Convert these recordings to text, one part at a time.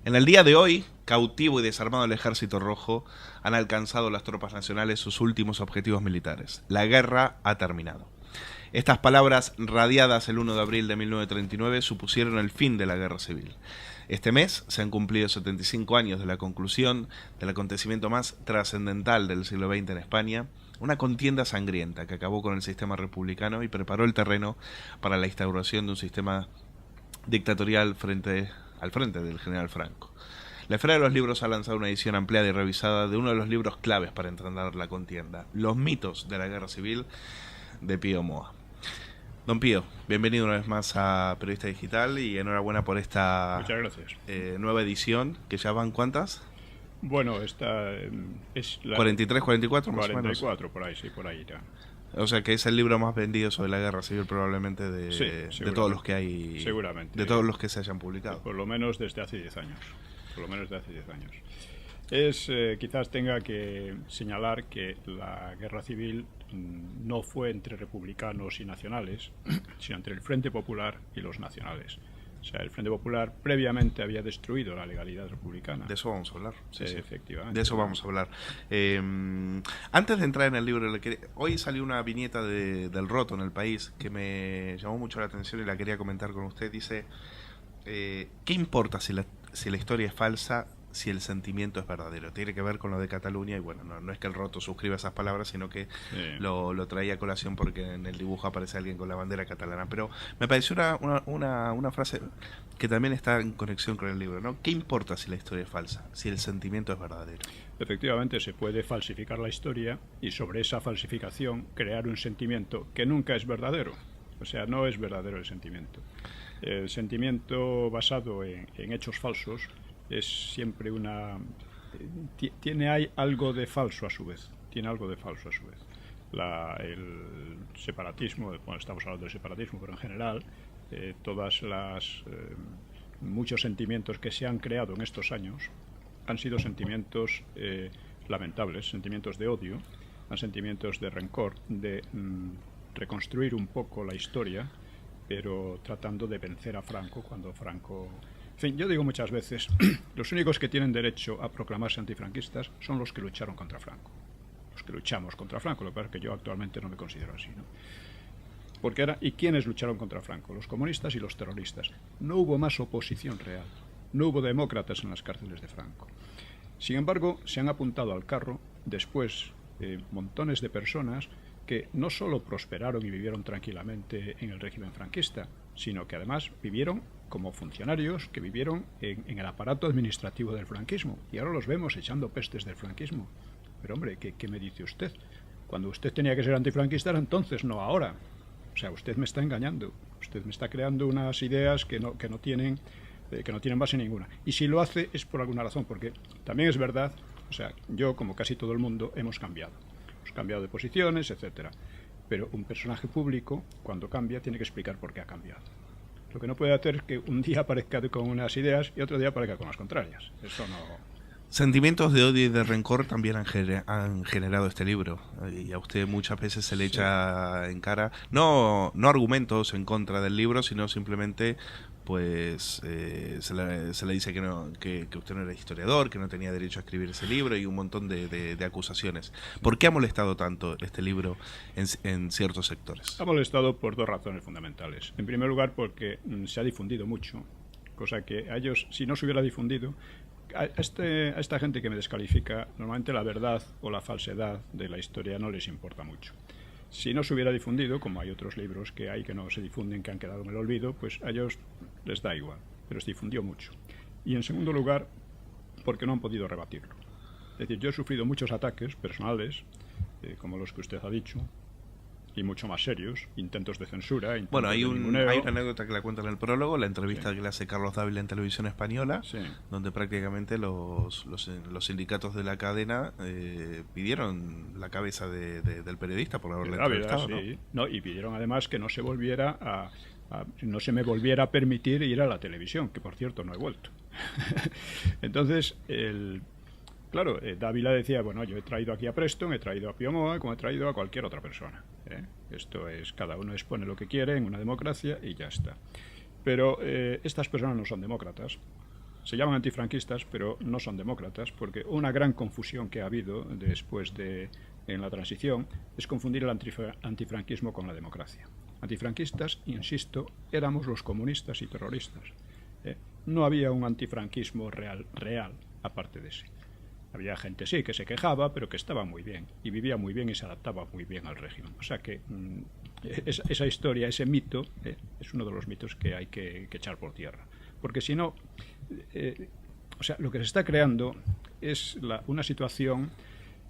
En el día de hoy, cautivo y desarmado el Ejército Rojo, han alcanzado las tropas nacionales sus últimos objetivos militares. La guerra ha terminado. Estas palabras, radiadas el 1 de abril de 1939, supusieron el fin de la guerra civil. Este mes se han cumplido 75 años de la conclusión del acontecimiento más trascendental del siglo XX en España, una contienda sangrienta que acabó con el sistema republicano y preparó el terreno para la instauración de un sistema dictatorial al frente del general Franco. La Esfera de los Libros ha lanzado una edición ampliada y revisada de uno de los libros claves para entender la contienda, Los mitos de la guerra civil, de Pío Moa. Don Pío, bienvenido una vez más a Periodista Digital y enhorabuena por esta Muchas gracias. Nueva edición, que ya van ¿cuántas? Bueno, esta es la 43, 44 más 44, o menos. por ahí, sí, por ahí ya. O sea que es el libro más vendido sobre la guerra civil probablemente de todos los que hay, seguramente, de todos los que se hayan publicado. Por lo menos desde hace 10 años. Por lo menos desde hace 10 años. Quizás tenga que señalar que la guerra civil no fue entre republicanos y nacionales, sino entre el Frente Popular y los nacionales. O sea, el Frente Popular previamente había destruido la legalidad republicana. De eso vamos a hablar. Sí, sí. Efectivamente. De eso vamos a hablar. Antes de entrar en el libro, hoy salió una viñeta del Roto en El País que me llamó mucho la atención y la quería comentar con usted. Dice, ¿qué importa si la historia es falsa, si el sentimiento es verdadero? Tiene que ver con lo de Cataluña y bueno, no es que el Roto suscriba esas palabras, sino que lo traía a colación porque en el dibujo aparece alguien con la bandera catalana. Pero me pareció una frase que también está en conexión con el libro, ¿no? ¿Qué importa si la historia es falsa, si el sentimiento es verdadero? Efectivamente, se puede falsificar la historia y sobre esa falsificación crear un sentimiento que nunca es verdadero. O sea, no es verdadero el sentimiento. El sentimiento basado en hechos falsos es siempre hay algo de falso a su vez. Tiene algo de falso a su vez. El separatismo, bueno, estamos hablando del separatismo, pero en general, muchos sentimientos que se han creado en estos años han sido sentimientos lamentables, sentimientos de odio, sentimientos de rencor, de reconstruir un poco la historia, pero tratando de vencer a Franco cuando Franco... En fin, yo digo muchas veces, los únicos que tienen derecho a proclamarse antifranquistas son los que lucharon contra Franco. Los que luchamos contra Franco, lo que pasa es que yo actualmente no me considero así, ¿no? ¿Y quiénes lucharon contra Franco? Los comunistas y los terroristas. No hubo más oposición real. No hubo demócratas en las cárceles de Franco. Sin embargo, se han apuntado al carro después montones de personas que no solo prosperaron y vivieron tranquilamente en el régimen franquista, sino que además vivieron como funcionarios que vivieron en el aparato administrativo del franquismo. Y ahora los vemos echando pestes del franquismo. Pero hombre, ¿qué me dice usted? Cuando usted tenía que ser antifranquista era entonces, no ahora. O sea, usted me está engañando. Usted me está creando unas ideas que no tienen base ninguna. Y si lo hace es por alguna razón, porque también es verdad, o sea, yo como casi todo el mundo hemos cambiado. Hemos cambiado de posiciones, etcétera. Pero un personaje público, cuando cambia, tiene que explicar por qué ha cambiado. Lo que no puede hacer es que un día aparezca con unas ideas y otro día aparezca con las contrarias. Eso no... Sentimientos de odio y de rencor también han generado este libro, y a usted muchas veces se le echa en cara, no argumentos en contra del libro, sino simplemente pues se le dice que usted no era historiador, que no tenía derecho a escribir ese libro y un montón de acusaciones. ¿Por qué ha molestado tanto este libro en ciertos sectores? Ha molestado por dos razones fundamentales. En primer lugar, porque se ha difundido mucho, cosa que a ellos, si no se hubiera difundido, a esta gente que me descalifica, normalmente la verdad o la falsedad de la historia no les importa mucho. Si no se hubiera difundido, como hay otros libros que hay que no se difunden, que han quedado en el olvido, pues a ellos les da igual, pero se difundió mucho. Y en segundo lugar, porque no han podido rebatirlo. Es decir, yo he sufrido muchos ataques personales, como los que usted ha dicho, y mucho más serios, intentos de censura, bueno, hay una anécdota que la cuenta en el prólogo, la entrevista que le hace Carlos Dávila en Televisión Española, donde prácticamente los sindicatos de la cadena pidieron la cabeza del periodista por haberle entrevistado, ¿no? Y pidieron además que no se no se me volviera a permitir ir a la televisión, que por cierto no he vuelto. Entonces, claro, Dávila decía, bueno, yo he traído aquí a Preston, he traído a Pío Moa, como he traído a cualquier otra persona. Esto es, cada uno expone lo que quiere en una democracia y ya está. Pero estas personas no son demócratas, Se llaman antifranquistas, pero no son demócratas, porque una gran confusión que ha habido después en la transición es confundir el antifranquismo con la democracia. Antifranquistas, insisto, éramos los comunistas y terroristas. No había un antifranquismo real, aparte de ese. Había gente, sí, que se quejaba, pero que estaba muy bien, y vivía muy bien y se adaptaba muy bien al régimen. O sea que esa historia, ese mito, es uno de los mitos que hay que echar por tierra. Porque si no, lo que se está creando es una situación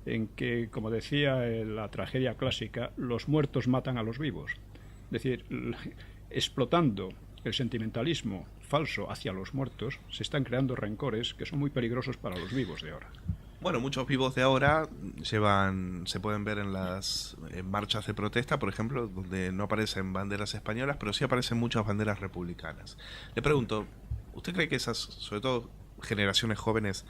en que, como decía la tragedia clásica, los muertos matan a los vivos. Es decir, explotando el sentimentalismo falso hacia los muertos, se están creando rencores que son muy peligrosos para los vivos de ahora. Bueno, muchos vivos de ahora se pueden ver en las marchas de protesta, por ejemplo, donde no aparecen banderas españolas, pero sí aparecen muchas banderas republicanas. Le pregunto, ¿usted cree que esas, sobre todo generaciones jóvenes,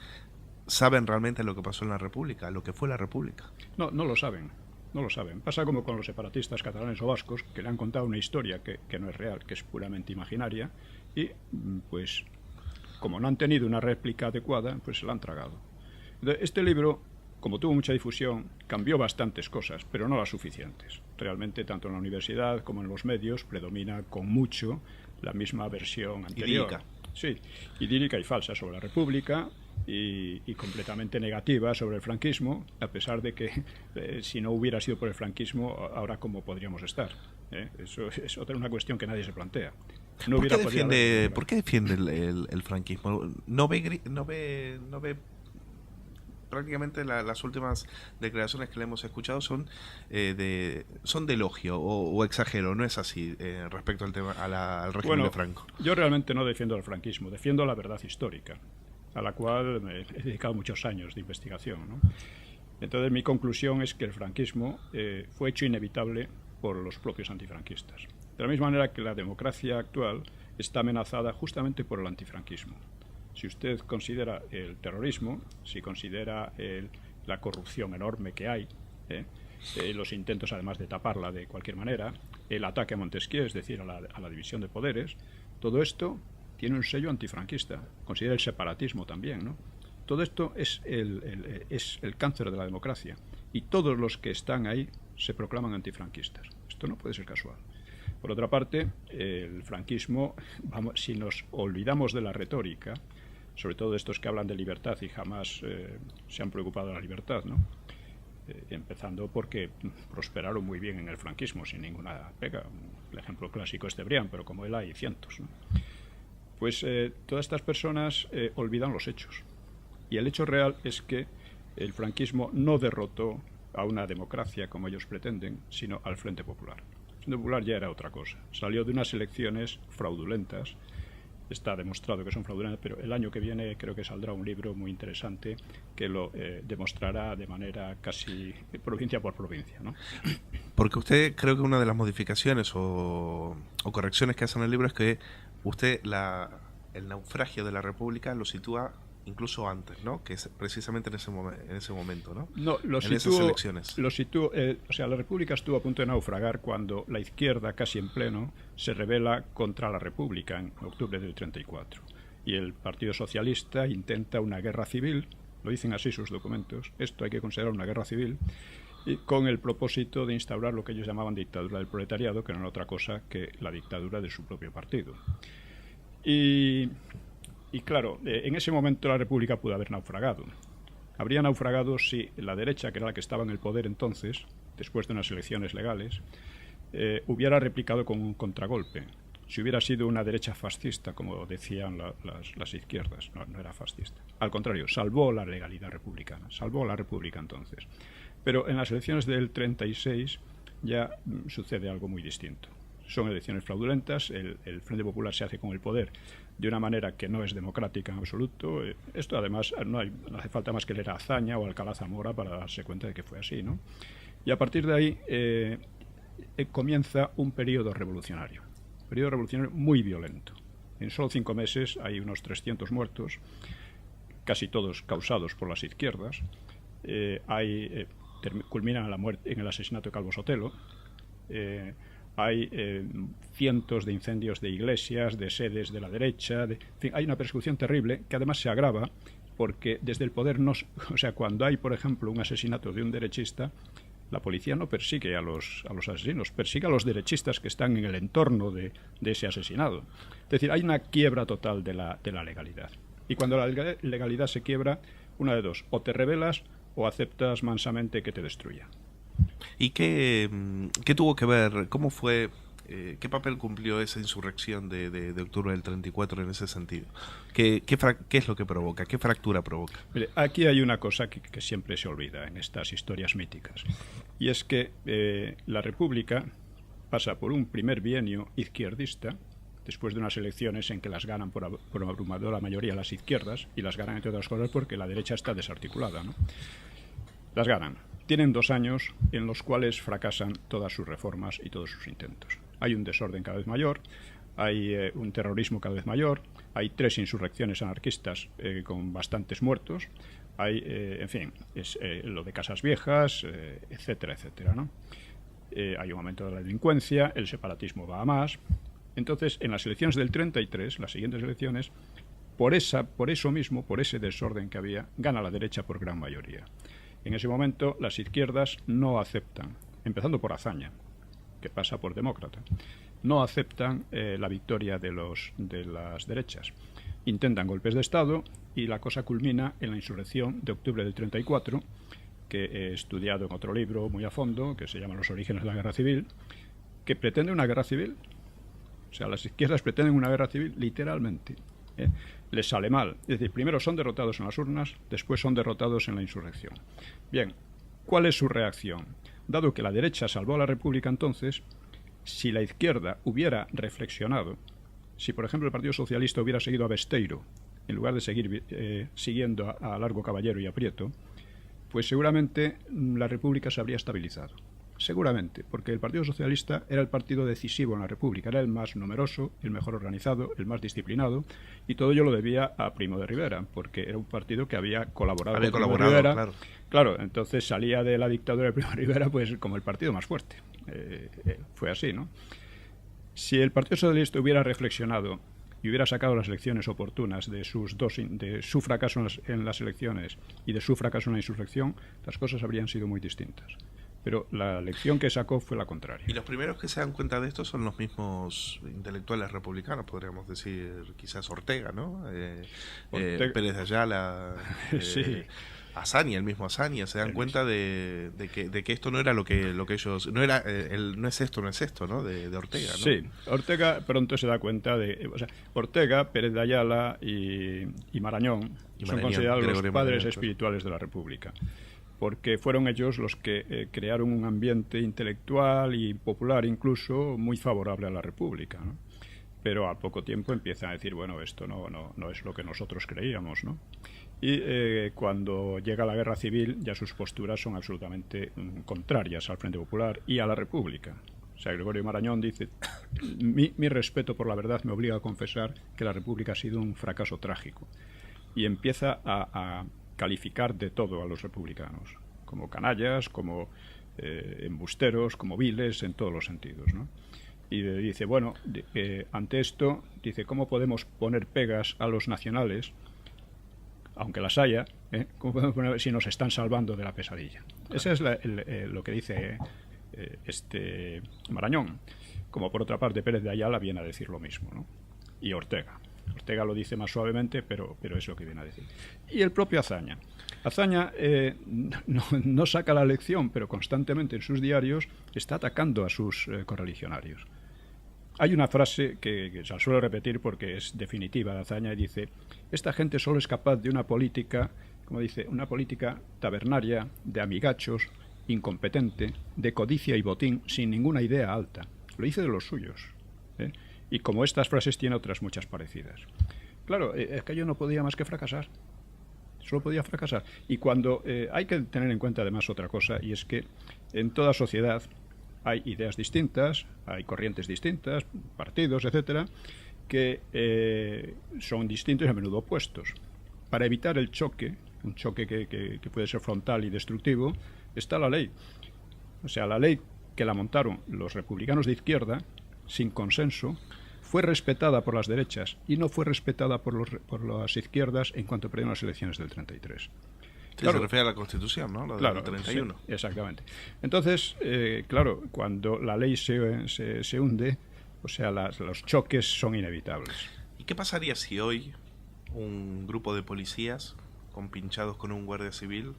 saben realmente lo que pasó en la República, lo que fue la República? No lo saben. No lo saben. Pasa como con los separatistas catalanes o vascos, que le han contado una historia que no es real, que es puramente imaginaria, y pues como no han tenido una réplica adecuada, pues se la han tragado. Este libro, como tuvo mucha difusión, cambió bastantes cosas, pero no las suficientes. Realmente, tanto en la universidad como en los medios, predomina con mucho la misma versión anterior. Idílica. Sí, idílica y falsa sobre la República, y completamente negativa sobre el franquismo, a pesar de que si no hubiera sido por el franquismo, ahora cómo podríamos estar. Eso es una cuestión que nadie se plantea. ¿Por qué defiende el franquismo? ¿No ve prácticamente las últimas declaraciones que le hemos escuchado son de elogio o exagero? ¿No es así respecto al tema al régimen de Franco? Yo realmente no defiendo el franquismo, defiendo la verdad histórica, a la cual me he dedicado muchos años de investigación, ¿no? Entonces mi conclusión es que el franquismo fue hecho inevitable por los propios antifranquistas. De la misma manera que la democracia actual está amenazada justamente por el antifranquismo. Si usted considera el terrorismo, si considera la corrupción enorme que hay, los intentos además de taparla de cualquier manera, el ataque a Montesquieu, es decir, a la división de poderes, todo esto tiene un sello antifranquista. Considera el separatismo también, ¿no? Todo esto es el cáncer de la democracia, y todos los que están ahí se proclaman antifranquistas. Esto no puede ser casual. Por otra parte, el franquismo, si nos olvidamos de la retórica, sobre todo estos que hablan de libertad y jamás se han preocupado de la libertad, ¿no? Empezando porque prosperaron muy bien en el franquismo sin ninguna pega. El ejemplo clásico es Cebrián, pero como él hay cientos, ¿no? Pues todas estas personas olvidan los hechos. Y el hecho real es que el franquismo no derrotó a una democracia como ellos pretenden, sino al Frente Popular. El Frente Popular ya era otra cosa. Salió de unas elecciones fraudulentas. Está demostrado que son fraudulentas, pero el año que viene creo que saldrá un libro muy interesante que lo demostrará de manera casi provincia por provincia, ¿no? Porque usted, creo que una de las modificaciones o correcciones que hace en el libro es que usted el naufragio de la República lo sitúa incluso antes, ¿no? Que es precisamente en ese momento, ¿no? No, esas elecciones. La República estuvo a punto de naufragar cuando la izquierda, casi en pleno, se rebela contra la República en octubre del 34. Y el Partido Socialista intenta una guerra civil, lo dicen así sus documentos, esto hay que considerar una guerra civil, y con el propósito de instaurar lo que ellos llamaban dictadura del proletariado, que no era otra cosa que la dictadura de su propio partido. Y claro, en ese momento la República pudo haber naufragado. Habría naufragado si la derecha, que era la que estaba en el poder entonces, después de unas elecciones legales, hubiera replicado con un contragolpe. Si hubiera sido una derecha fascista, como decían las izquierdas, no era fascista. Al contrario, salvó la legalidad republicana, salvó la República entonces. Pero en las elecciones del 36 ya sucede algo muy distinto. Son elecciones fraudulentas, el Frente Popular se hace con el poder de una manera que no es democrática en absoluto. Esto además no hace falta más que leer a Azaña o a Alcalá Zamora para darse cuenta de que fue así, ¿no? Y a partir de ahí comienza un periodo revolucionario muy violento. En solo 5 meses hay unos 300 muertos, casi todos causados por las izquierdas. Culminan en el asesinato de Calvo Sotelo. hay cientos de incendios de iglesias, de sedes de la derecha, en fin, hay una persecución terrible que además se agrava porque desde el poder o sea, cuando hay, por ejemplo, un asesinato de un derechista, la policía no persigue a los asesinos, persigue a los derechistas que están en el entorno de ese asesinado. Es decir, hay una quiebra total de la legalidad. Y cuando la legalidad se quiebra, una de dos, o te rebelas o aceptas mansamente que te destruya. ¿Y qué tuvo que ver, cómo fue, qué papel cumplió esa insurrección de octubre del 34 en ese sentido? ¿Qué es lo que provoca? ¿Qué fractura provoca? Mire, aquí hay una cosa que siempre se olvida en estas historias míticas, y es que la República pasa por un primer bienio izquierdista, después de unas elecciones en que las ganan por abrumadora mayoría las izquierdas, y las ganan entre otras cosas porque la derecha está desarticulada, ¿no? Las ganan. Tienen 2 años en los cuales fracasan todas sus reformas y todos sus intentos. Hay un desorden cada vez mayor, hay un terrorismo cada vez mayor, hay 3 insurrecciones anarquistas con bastantes muertos, hay, en fin, lo de Casas Viejas, etcétera, etcétera, ¿no? Hay un aumento de la delincuencia, el separatismo va a más. Entonces, en las elecciones del 33, las siguientes elecciones, por eso mismo, por ese desorden que había, gana la derecha por gran mayoría. En ese momento, las izquierdas no aceptan, empezando por Azaña, que pasa por demócrata, no aceptan la victoria de las derechas. Intentan golpes de Estado y la cosa culmina en la insurrección de octubre del 34, que he estudiado en otro libro muy a fondo, que se llama Los orígenes de la guerra civil, que pretende una guerra civil. O sea, las izquierdas pretenden una guerra civil literalmente. Les sale mal. Es decir, primero son derrotados en las urnas, después son derrotados en la insurrección. Bien, ¿cuál es su reacción? Dado que la derecha salvó a la República entonces, si la izquierda hubiera reflexionado, si por ejemplo el Partido Socialista hubiera seguido a Besteiro, en lugar de seguir siguiendo a Largo Caballero y a Prieto, pues seguramente la República se habría estabilizado. Seguramente, porque el Partido Socialista era el partido decisivo en la República, era el más numeroso, el mejor organizado, el más disciplinado, y todo ello lo debía a Primo de Rivera, porque era un partido que había colaborado con Primo de Rivera. Claro. Claro, entonces salía de la dictadura de Primo de Rivera pues como el partido más fuerte. Fue así, ¿no? Si el Partido Socialista hubiera reflexionado y hubiera sacado las lecciones oportunas de su fracaso en las elecciones y de su fracaso en la insurrección, las cosas habrían sido muy distintas. Pero la lección que sacó fue la contraria. Y los primeros que se dan cuenta de esto son los mismos intelectuales republicanos, podríamos decir, quizás Ortega, ¿no? Pérez de Ayala, sí. Azaña, el mismo Azaña, se dan cuenta de que esto no era lo que ellos, no era no es esto, ¿no? De Ortega, ¿no? Sí, Ortega pronto se da cuenta o sea, Ortega, Pérez de Ayala y Marañón son considerados los padres espirituales de la República, porque fueron ellos los que crearon un ambiente intelectual y popular incluso muy favorable a la República, ¿no? Pero al poco tiempo empiezan a decir, bueno, esto no es lo que nosotros creíamos, ¿no? Y cuando llega la guerra civil ya sus posturas son absolutamente contrarias al Frente Popular y a la República. O sea, Gregorio Marañón dice, mi respeto por la verdad me obliga a confesar que la República ha sido un fracaso trágico. Y empieza a calificar de todo a los republicanos, como canallas, como embusteros, como viles, en todos los sentidos, ¿no? Y dice, bueno, ante esto, dice, ¿cómo podemos poner pegas a los nacionales, aunque las haya, ¿cómo podemos poner si nos están salvando de la pesadilla? Ese es lo que dice Marañón. Como por otra parte Pérez de Ayala viene a decir lo mismo, ¿no? Y Ortega lo dice más suavemente, pero es lo que viene a decir. Y el propio Azaña no saca la lección, pero constantemente en sus diarios está atacando a sus correligionarios. Hay una frase que se la suelo repetir porque es definitiva de Azaña y dice, esta gente solo es capaz de una política, como dice, una política tabernaria, de amigachos, incompetente, de codicia y botín, sin ninguna idea alta. Lo dice de los suyos, ¿eh? Y como estas frases tiene otras muchas parecidas. Claro, es que yo no podía más que fracasar. Solo podía fracasar. Y cuando hay que tener en cuenta además otra cosa, y es que en toda sociedad hay ideas distintas, hay corrientes distintas, partidos, etcétera, que son distintos y a menudo opuestos. Para evitar el choque, un choque que puede ser frontal y destructivo, está la ley. O sea, la ley que la montaron los republicanos de izquierda, sin consenso, fue respetada por las derechas y no fue respetada por las izquierdas en cuanto perdieron las elecciones del 33. Sí, claro, se refiere a la Constitución, ¿no? La del 31. Sí, exactamente. Entonces, claro, cuando la ley se hunde, o sea, los choques son inevitables. ¿Y qué pasaría si hoy un grupo de policías compinchados con un guardia civil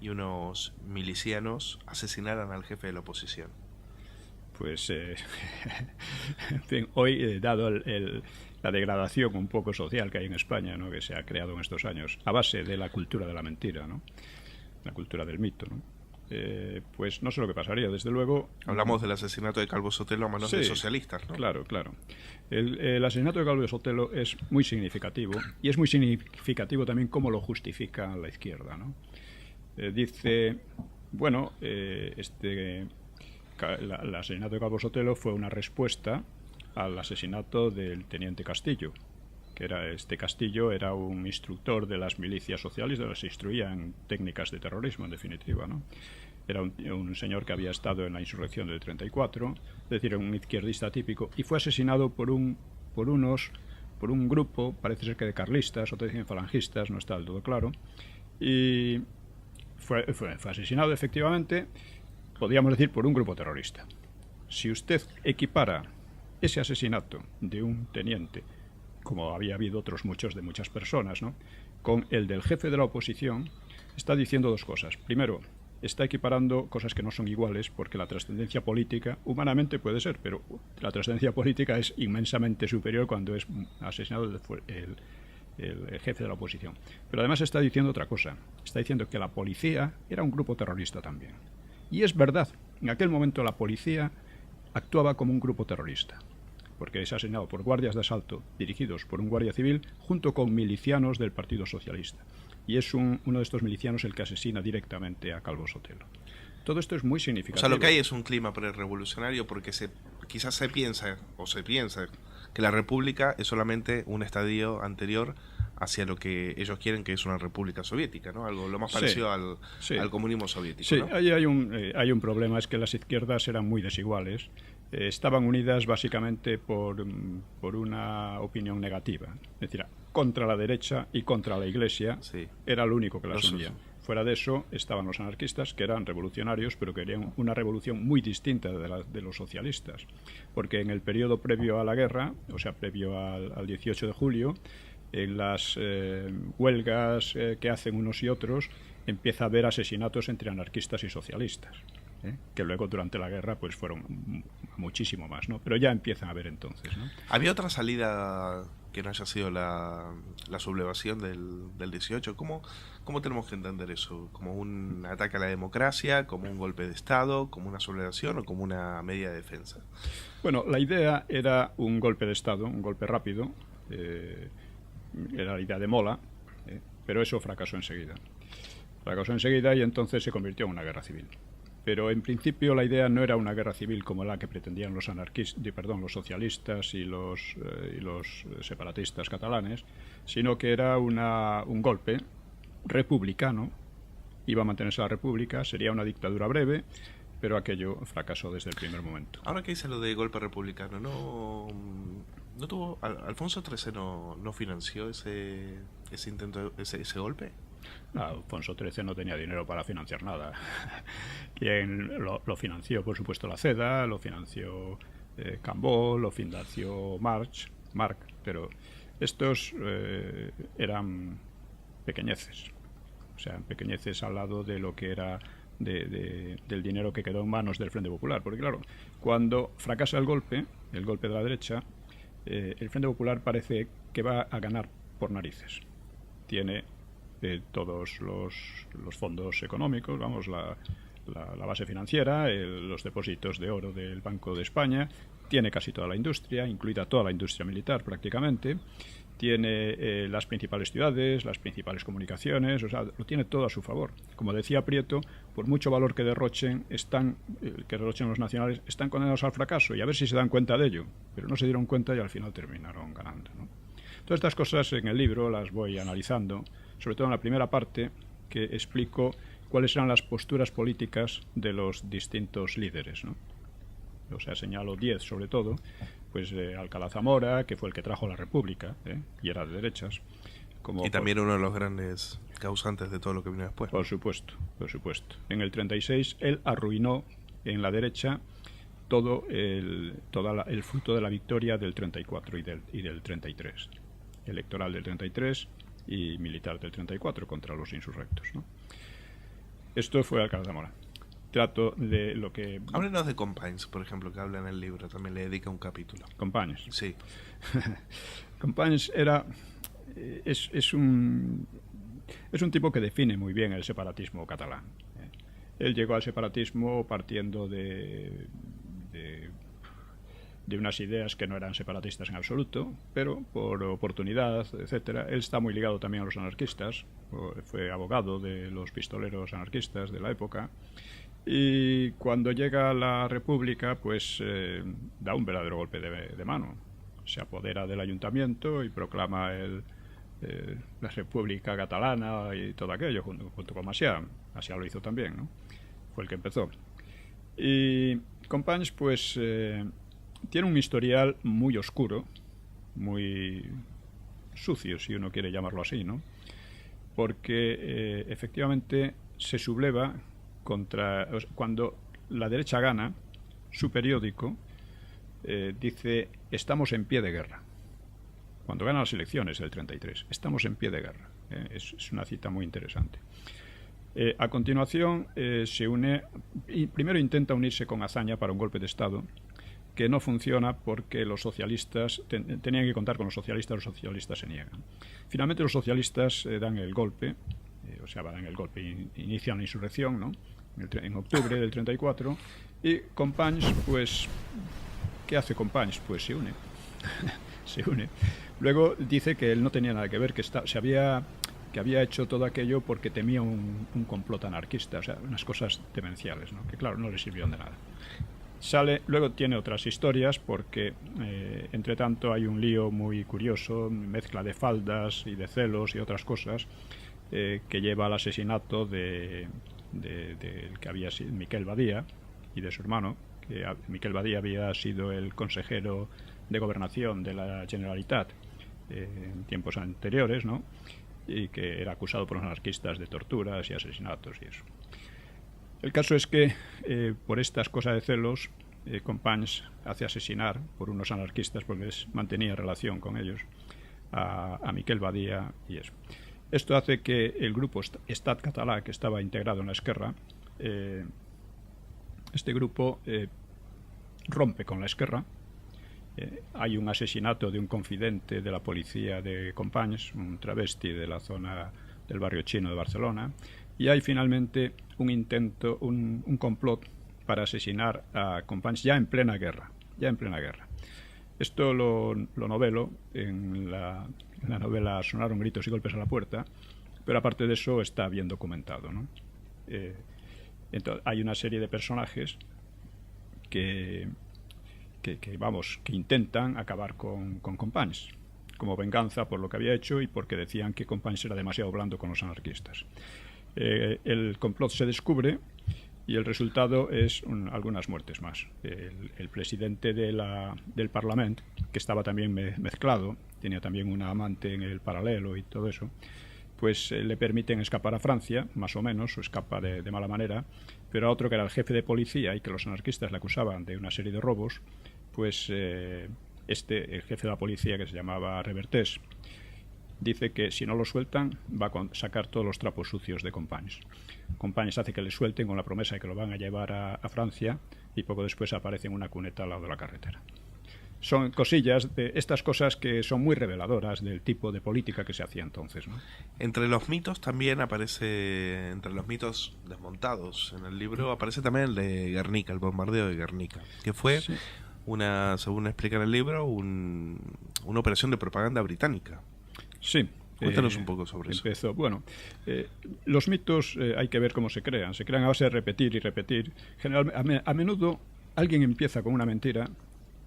y unos milicianos asesinaran al jefe de la oposición? Pues, en fin, hoy, dado la degradación un poco social que hay en España, ¿no?, que se ha creado en estos años, a base de la cultura de la mentira, ¿no?, la cultura del mito, ¿no?, pues no sé lo que pasaría, desde luego. Hablamos del asesinato de Calvo Sotelo a manos de socialistas, ¿no? Claro, claro. El asesinato de Calvo Sotelo es muy significativo, y es muy significativo también cómo lo justifica la izquierda, ¿no? Dice, bueno, el asesinato de Calvo Sotelo fue una respuesta al asesinato del teniente Castillo, que Castillo era un instructor de las milicias socialistas, las instruía en técnicas de terrorismo, en definitiva, ¿no? Era un señor que había estado en la insurrección del 34, es decir, un izquierdista típico, y fue asesinado por un grupo, parece ser que de carlistas, otros dicen falangistas, no está del todo claro, y fue asesinado efectivamente, podríamos decir, por un grupo terrorista. Si usted equipara ese asesinato de un teniente, como había habido otros muchos de muchas personas, ¿no?, con el del jefe de la oposición, está diciendo dos cosas. Primero, está equiparando cosas que no son iguales, porque la trascendencia política, humanamente puede ser, pero la trascendencia política es inmensamente superior cuando es asesinado el jefe de la oposición. Pero además está diciendo otra cosa. Está diciendo que la policía era un grupo terrorista también. Y es verdad, en aquel momento la policía actuaba como un grupo terrorista, porque es asesinado por guardias de asalto dirigidos por un guardia civil junto con milicianos del Partido Socialista. Y es uno de estos milicianos el que asesina directamente a Calvo Sotelo. Todo esto es muy significativo. O sea, lo que hay es un clima prerevolucionario porque quizás se piensa que la república es solamente un estadio anterior hacia lo que ellos quieren, que es una república soviética, ¿no? Algo lo más parecido al comunismo soviético. Sí, ¿no? hay un problema, es que las izquierdas eran muy desiguales. Estaban unidas básicamente por una opinión negativa, es decir, contra la derecha y contra la Iglesia. Sí. Era lo único que las unía. Fuera de eso estaban los anarquistas, que eran revolucionarios, pero querían una revolución muy distinta de los socialistas, porque en el periodo previo a la guerra, o sea, previo al 18 de julio, en las huelgas que hacen unos y otros, empieza a haber asesinatos entre anarquistas y socialistas, que luego durante la guerra pues fueron muchísimo más, ¿no? Pero ya empiezan a haber entonces, ¿no? ¿Había otra salida que no haya sido la sublevación del 18? ¿Cómo tenemos que entender eso? ¿Como un ataque a la democracia, como un golpe de Estado, como una sublevación o como una media defensa? Bueno, la idea era un golpe de Estado, un golpe rápido, era la idea de Mola, pero eso fracasó enseguida. Y entonces se convirtió en una guerra civil. Pero en principio la idea no era una guerra civil como la que pretendían los los socialistas y los separatistas catalanes, sino que era un golpe republicano. Iba a mantenerse la república, sería una dictadura breve, pero aquello fracasó desde el primer momento. Ahora que dice lo de golpe republicano, ¿no tuvo Alfonso XIII no financió ese intento, ese golpe? Alfonso XIII no tenía dinero para financiar nada. Quien lo financió, por supuesto, la CEDA, lo financió Cambó, lo financió March, pero estos eran pequeñeces, o sea, pequeñeces al lado de lo que era del dinero que quedó en manos del Frente Popular, porque claro, cuando fracasa el golpe de la derecha, el Frente Popular parece que va a ganar por narices. Tiene todos los fondos económicos, vamos, la base financiera, los depósitos de oro del Banco de España, tiene casi toda la industria, incluida toda la industria militar prácticamente, tiene las principales ciudades, las principales comunicaciones, o sea, lo tiene todo a su favor. Como decía Prieto, por mucho valor que derrochen los nacionales, están condenados al fracaso, y a ver si se dan cuenta de ello, pero no se dieron cuenta y al final terminaron ganando, ¿no? Todas estas cosas en el libro las voy analizando, sobre todo en la primera parte, que explico cuáles eran las posturas políticas de los distintos líderes, ¿no? O sea, señalo 10 sobre todo, pues Alcalá Zamora, que fue el que trajo la República, y era de derechas. Y también uno de los grandes causantes de todo lo que vino después. Por supuesto, por supuesto. En el 36 él arruinó en la derecha todo el fruto de la victoria del 34 y del 33. Electoral del 33 y militar del 34 contra los insurrectos, ¿no? Esto fue Alcalá Zamora. Trato de lo que... Háblenos de Companys, por ejemplo, que habla en el libro, también le dedica un capítulo. Companys. Sí. Companys es un tipo que define muy bien el separatismo catalán. Él llegó al separatismo partiendo de unas ideas que no eran separatistas en absoluto, pero por oportunidad, etcétera. Él está muy ligado también a los anarquistas, fue abogado de los pistoleros anarquistas de la época, y cuando llega a la República, pues da un verdadero golpe de mano. Se apodera del ayuntamiento y proclama la República Catalana y todo aquello, junto con Macià. Macià lo hizo también, ¿no? Fue el que empezó. Y Companys, pues... tiene un historial muy oscuro, muy sucio, si uno quiere llamarlo así, ¿no? Porque efectivamente se subleva cuando la derecha gana, su periódico dice: estamos en pie de guerra. Cuando ganan las elecciones del 33, estamos en pie de guerra. Es una cita muy interesante. A continuación se une, y primero intenta unirse con Azaña para un golpe de Estado, que no funciona porque los socialistas tenían que contar con los socialistas se niegan. Finalmente los socialistas dan el golpe, dan el golpe, inician la insurrección, ¿no? En octubre del 34, y Companys, pues, ¿qué hace Companys? Pues se une. Se une. Luego dice que él no tenía nada que ver, que había hecho todo aquello porque temía un complot anarquista, o sea, unas cosas demenciales, ¿no? Que claro, no le sirvieron de nada. Luego tiene otras historias porque, entre tanto, hay un lío muy curioso, mezcla de faldas y de celos y otras cosas, que lleva al asesinato del que había sido Miquel Badía y de su hermano, que Miquel Badía había sido el consejero de gobernación de la Generalitat en tiempos anteriores, ¿no? Y que era acusado por los anarquistas de torturas y asesinatos y eso. El caso es que por estas cosas de celos, Companys hace asesinar por unos anarquistas, porque mantenía relación con ellos, a Miquel Badía y eso. Esto hace que el grupo Estat Català, que estaba integrado en la Esquerra, este grupo rompe con la Esquerra. Hay un asesinato de un confidente de la policía de Companys, un travesti de la zona del barrio chino de Barcelona, y hay finalmente un intento, un complot para asesinar a Companys ya en plena guerra. Esto lo novelo en la novela Sonaron gritos y golpes a la puerta, pero aparte de eso está bien documentado, ¿no? Entonces, hay una serie de personajes que intentan acabar con Companys como venganza por lo que había hecho y porque decían que Companys era demasiado blando con los anarquistas. El complot se descubre y el resultado es algunas muertes más. El presidente del Parlamento, que estaba también mezclado, tenía también una amante en el paralelo y todo eso, pues le permiten escapar a Francia, más o menos, o escapa de mala manera, pero a otro que era el jefe de policía y que los anarquistas le acusaban de una serie de robos, pues el jefe de la policía, que se llamaba Revertés, dice que si no lo sueltan va a sacar todos los trapos sucios de Companys. Companys hace que le suelten con la promesa de que lo van a llevar a Francia y poco después aparece en una cuneta al lado de la carretera. Son cosillas de estas cosas que son muy reveladoras del tipo de política que se hacía entonces, ¿no? Entre los mitos también aparece, entre los mitos desmontados en el libro, aparece también el de Guernica, el bombardeo de Guernica, que fue según explica en el libro, una operación de propaganda británica. Sí. Cuéntanos un poco sobre eso. Bueno, los mitos hay que ver cómo se crean. Se crean a base de repetir y repetir. A menudo alguien empieza con una mentira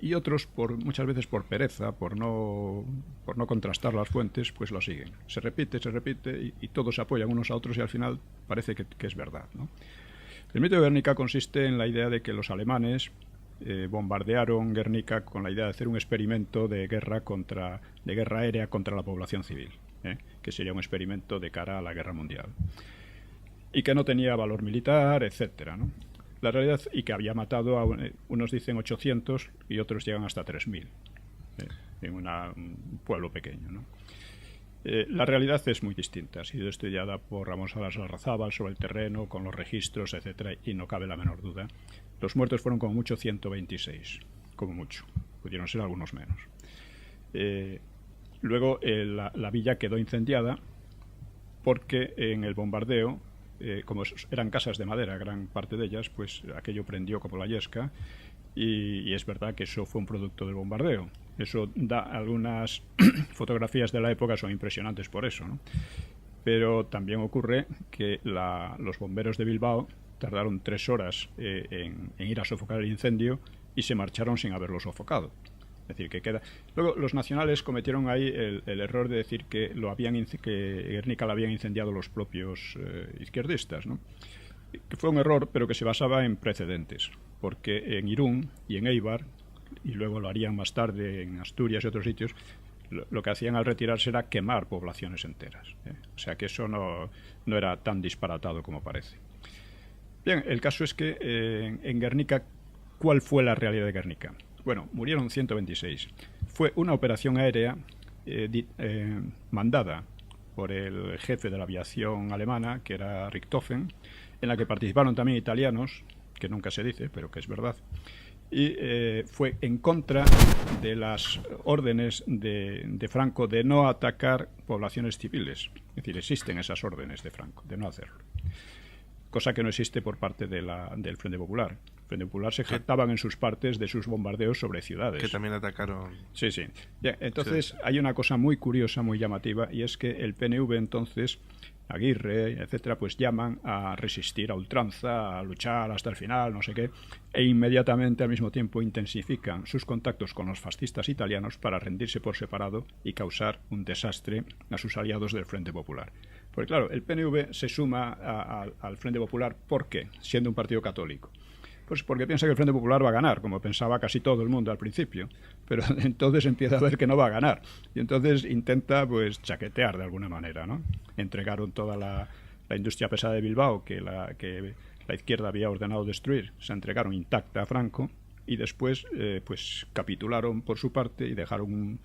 y otros muchas veces por pereza, por no contrastar las fuentes, pues lo siguen. Se repite y todos se apoyan unos a otros y al final parece que es verdad, ¿no? El mito de Guernica consiste en la idea de que los alemanes bombardearon Guernica con la idea de hacer un experimento de guerra aérea contra la población civil, que sería un experimento de cara a la guerra mundial, y que no tenía valor militar, etcétera, ¿no? La realidad, y que había matado a unos dicen 800 y otros llegan hasta 3000 en un pueblo pequeño, ¿no? La realidad es muy distinta. Ha sido estudiada por Ramón Salas Larrazábal sobre el terreno, con los registros, etcétera, y no cabe la menor duda. Los muertos fueron como mucho 126, como mucho. Pudieron ser algunos menos. Luego la villa quedó incendiada porque en el bombardeo, como eran casas de madera, gran parte de ellas, pues aquello prendió como la yesca, y es verdad que eso fue un producto del bombardeo. Eso da algunas fotografías de la época, son impresionantes por eso, ¿no? Pero también ocurre que los bomberos de Bilbao tardaron 3 horas en ir a sofocar el incendio y se marcharon sin haberlo sofocado. Es decir, que queda. Luego, los nacionales cometieron ahí el error de decir que Guernica la habían incendiado los propios izquierdistas, ¿no? Que fue un error, pero que se basaba en precedentes, porque en Irún y en Eibar, y luego lo harían más tarde en Asturias y otros sitios, lo que hacían al retirarse era quemar poblaciones enteras, ¿eh? O sea que eso no era tan disparatado como parece. Bien, el caso es que en Guernica, ¿cuál fue la realidad de Guernica? Bueno, murieron 126. Fue una operación aérea mandada por el jefe de la aviación alemana, que era Richthofen, en la que participaron también italianos, que nunca se dice, pero que es verdad, y fue en contra de las órdenes de Franco de no atacar poblaciones civiles. Es decir, existen esas órdenes de Franco de no hacerlo, cosa que no existe por parte del Frente Popular. El Frente Popular se jactaban en sus partes de sus bombardeos sobre ciudades. Que también atacaron. Sí. Bien, entonces hay una cosa muy curiosa, muy llamativa, y es que el PNV entonces, Aguirre, etcétera, pues llaman a resistir a ultranza, a luchar hasta el final, no sé qué, e inmediatamente al mismo tiempo intensifican sus contactos con los fascistas italianos para rendirse por separado y causar un desastre a sus aliados del Frente Popular. Porque claro, el PNV se suma al Frente Popular, ¿por qué? Siendo un partido católico. Pues porque piensa que el Frente Popular va a ganar, como pensaba casi todo el mundo al principio, pero entonces empieza a ver que no va a ganar y entonces intenta pues chaquetear de alguna manera, ¿no? Entregaron toda la industria pesada de Bilbao que la izquierda había ordenado destruir, se entregaron intacta a Franco y después pues capitularon por su parte y dejaron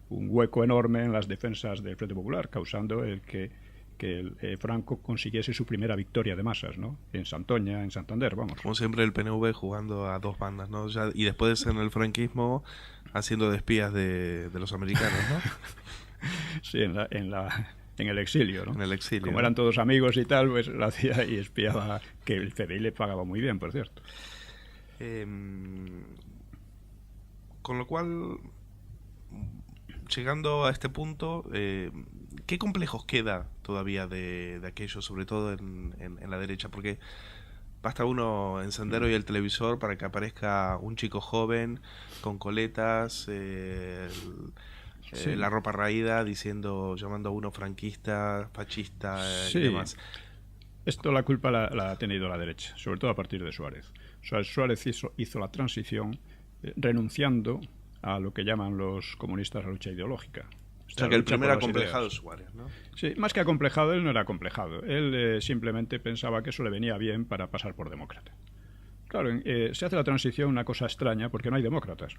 un hueco enorme en las defensas del Frente Popular, causando que Franco consiguiese su primera victoria de masas, ¿no? En Santoña, en Santander, vamos. Como siempre el PNV jugando a dos bandas, ¿no? Y después en el franquismo haciendo de espías de los americanos, ¿no? Sí, en el exilio, ¿no? En el exilio. Como eran todos amigos y tal, pues lo hacía y espiaba, que el CDI le pagaba muy bien, por cierto. Con lo cual, llegando a este punto, ¿qué complejos queda todavía de aquello, sobre todo en la derecha? Porque basta uno encender hoy el televisor para que aparezca un chico joven con coletas, la ropa raída, llamando a uno franquista, fascista y demás. Esto la culpa la ha tenido la derecha, sobre todo a partir de Suárez. Suárez hizo la transición renunciando a lo que llaman los comunistas la lucha ideológica. O sea, que el primer acomplejado es Suárez, ¿no? Sí, más que acomplejado, él no era acomplejado. Él simplemente pensaba que eso le venía bien para pasar por demócrata. Claro, se hace la transición una cosa extraña porque no hay demócratas.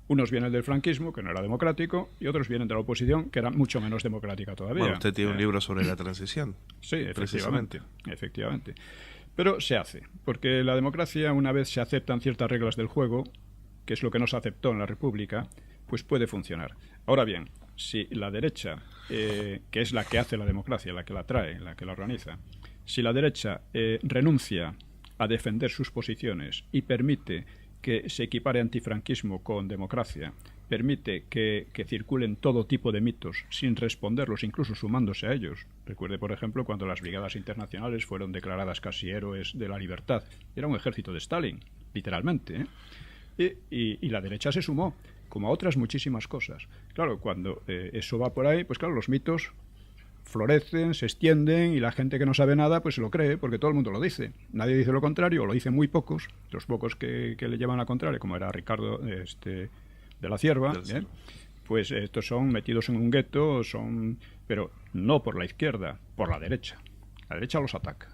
Unos vienen del franquismo, que no era democrático, y otros vienen de la oposición, que era mucho menos democrática todavía. Bueno, usted tiene un libro sobre la transición. Sí, efectivamente. Pero se hace, porque la democracia, una vez se aceptan ciertas reglas del juego, que es lo que no se aceptó en la República, pues puede funcionar. Ahora bien, si la derecha, que es la que hace la democracia, la que la trae, la que la organiza, si la derecha renuncia a defender sus posiciones y permite que se equipare antifranquismo con democracia, permite que circulen todo tipo de mitos sin responderlos, incluso sumándose a ellos. Recuerde, por ejemplo, cuando las brigadas internacionales fueron declaradas casi héroes de la libertad. Era un ejército de Stalin, literalmente, ¿eh? Y la derecha se sumó, como a otras muchísimas cosas. Claro, cuando eso va por ahí, pues claro, los mitos florecen, se extienden y la gente que no sabe nada pues se lo cree porque todo el mundo lo dice. Nadie dice lo contrario, o lo dicen muy pocos, los pocos que le llevan la contraria, como era Ricardo de la Cierva, pues estos son metidos en un gueto, pero no por la izquierda, por la derecha. La derecha los ataca.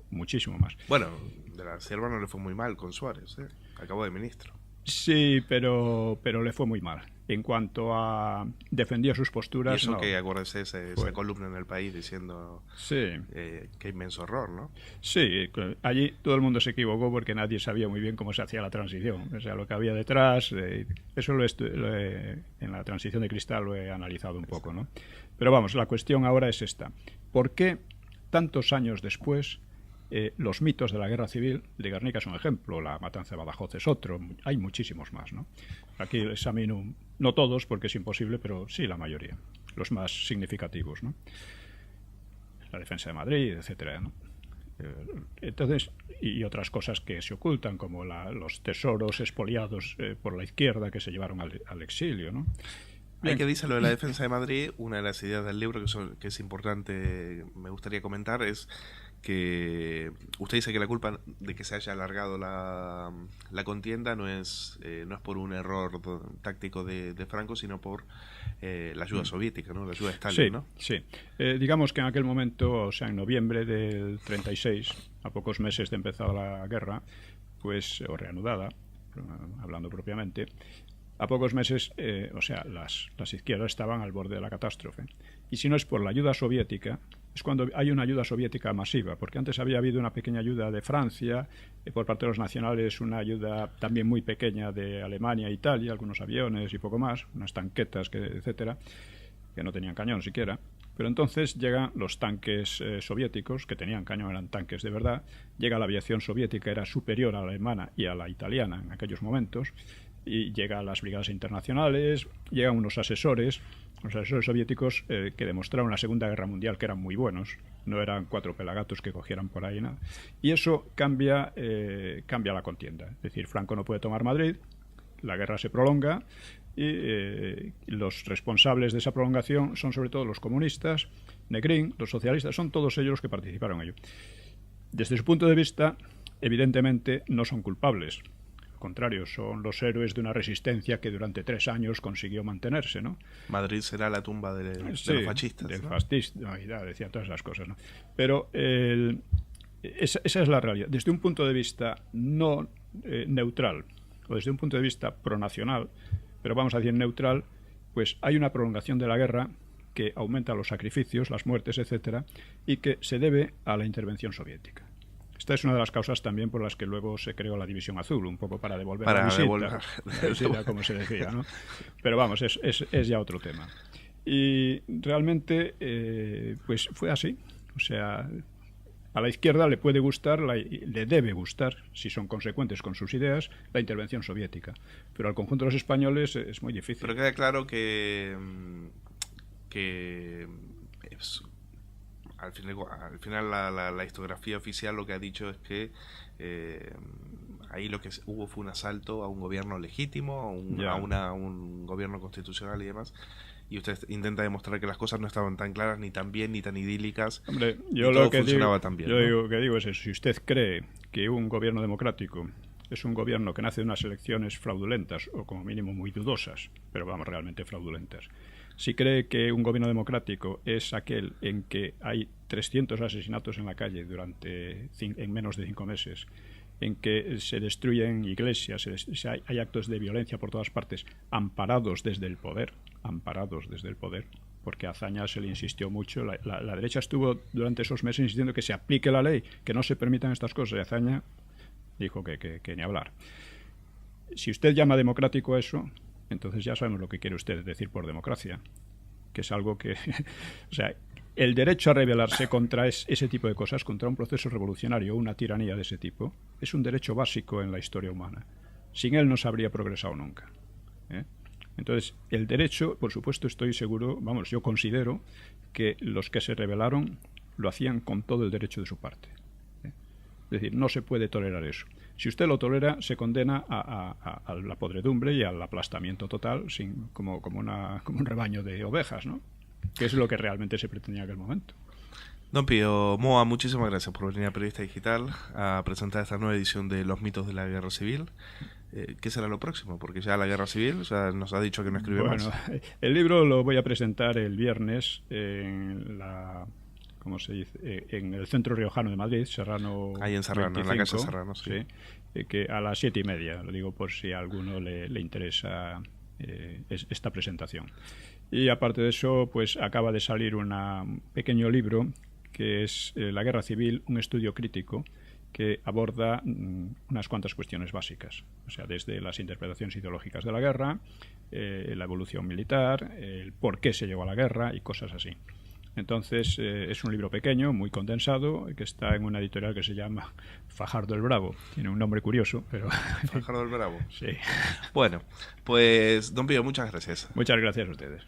Muchísimo más. Bueno, de la Cierva no le fue muy mal con Suárez, acabó de ministro. Sí, pero le fue muy mal. En cuanto a defendía sus posturas... Y eso que, acuérdese, esa columna en El País diciendo qué inmenso horror, ¿no? Sí, allí todo el mundo se equivocó porque nadie sabía muy bien cómo se hacía la transición. O sea, lo que había detrás, eso en la transición de Cristal lo he analizado un poco, ¿no? Pero vamos, la cuestión ahora es esta. ¿Por qué tantos años después los mitos de la guerra civil, de Guernica es un ejemplo, la matanza de Badajoz es otro, hay muchísimos más, ¿no? Aquí examino, no todos porque es imposible, pero sí la mayoría, los más significativos, ¿no? La defensa de Madrid, etcétera, ¿no? Entonces, y otras cosas que se ocultan, como los tesoros expoliados por la izquierda que se llevaron al exilio, ¿no? Hay que decir lo de la defensa de Madrid. Una de las ideas del libro que es importante, me gustaría comentar, es que usted dice que la culpa de que se haya alargado la contienda no es por un error táctico de Franco, sino por la ayuda soviética, ¿no? La ayuda de Stalin, sí, ¿no? Sí. Digamos que en aquel momento, o sea, en noviembre del 36, a pocos meses de empezar la guerra, pues, o reanudada, hablando propiamente, a pocos meses, o sea, las izquierdas estaban al borde de la catástrofe. Y si no es por la ayuda soviética, es cuando hay una ayuda soviética masiva, porque antes había habido una pequeña ayuda de Francia, por parte de los nacionales una ayuda también muy pequeña de Alemania e Italia, algunos aviones y poco más, unas tanquetas, etcétera, que no tenían cañón siquiera. Pero entonces llegan los tanques soviéticos, que tenían cañón, eran tanques de verdad, llega la aviación soviética, era superior a la alemana y a la italiana en aquellos momentos, y llegan las brigadas internacionales, llegan unos asesores soviéticos que demostraron en la Segunda Guerra Mundial que eran muy buenos, no eran 4 pelagatos que cogieran por ahí, nada. Y eso cambia la contienda. Es decir, Franco no puede tomar Madrid, la guerra se prolonga y los responsables de esa prolongación son sobre todo los comunistas, Negrín, los socialistas, son todos ellos los que participaron en ello. Desde su punto de vista, evidentemente no son culpables. Contrario, son los héroes de una resistencia que durante 3 años consiguió mantenerse, ¿no? Madrid será la tumba de los fascistas. Del fascismo, decían todas esas cosas, ¿no? Pero esa es la realidad. Desde un punto de vista no neutral, o desde un punto de vista pronacional, pero vamos a decir neutral, pues hay una prolongación de la guerra que aumenta los sacrificios, las muertes, etcétera, y que se debe a la intervención soviética. Esta es una de las causas también por las que luego se creó la División Azul, un poco para devolver la visita, como se decía, ¿no? Pero vamos, es ya otro tema. Y realmente, pues fue así. O sea, a la izquierda le puede gustar, le debe gustar, si son consecuentes con sus ideas, la intervención soviética. Pero al conjunto de los españoles es muy difícil. Pero queda claro que al final la historiografía oficial lo que ha dicho es que ahí lo que hubo fue un asalto a un gobierno legítimo, a un gobierno constitucional y demás. Y usted intenta demostrar que las cosas no estaban tan claras, ni tan bien, ni tan idílicas. Hombre, yo y lo todo que funcionaba digo, tan bien. Lo que digo es eso. Si usted cree que un gobierno democrático es un gobierno que nace de unas elecciones fraudulentas, o como mínimo muy dudosas, pero vamos, realmente fraudulentas. Si cree que un gobierno democrático es aquel en que hay 300 asesinatos en la calle en menos de 5 meses, en que se destruyen iglesias, hay actos de violencia por todas partes, amparados desde el poder, porque a Azaña se le insistió mucho, la derecha estuvo durante esos meses insistiendo que se aplique la ley, que no se permitan estas cosas, y Azaña dijo que ni hablar. Si usted llama democrático a eso, entonces ya sabemos lo que quiere usted decir por democracia, que es algo que... o sea, el derecho a rebelarse contra ese tipo de cosas, contra un proceso revolucionario o una tiranía de ese tipo, es un derecho básico en la historia humana. Sin él no se habría progresado nunca. Entonces, el derecho, por supuesto, estoy seguro, vamos, yo considero que los que se rebelaron lo hacían con todo el derecho de su parte. decir, no se puede tolerar eso. Si usted lo tolera, se condena a la podredumbre y al aplastamiento total, como un rebaño de ovejas, ¿no? Que es lo que realmente se pretendía en aquel momento. Don Pío Moa, muchísimas gracias por venir a Periodista Digital a presentar esta nueva edición de Los mitos de la guerra civil. ¿Qué será lo próximo? Porque ya la guerra civil ya nos ha dicho que no escribe más. El libro lo voy a presentar el viernes en ¿cómo se dice? En el Centro Riojano de Madrid, Serrano. Ahí en Serrano, 25, en la calle Serrano, sí. Que a las 7:30, lo digo por si a alguno le interesa esta presentación. Y aparte de eso, pues acaba de salir un pequeño libro que es La guerra civil, un estudio crítico, que aborda unas cuantas cuestiones básicas, o sea, desde las interpretaciones ideológicas de la guerra, la evolución militar, el por qué se llegó a la guerra y cosas así. Entonces, es un libro pequeño, muy condensado, que está en una editorial que se llama Fajardo el Bravo. Tiene un nombre curioso, pero... Fajardo el Bravo. Sí. Bueno, pues, don Pío, muchas gracias. Muchas gracias a ustedes.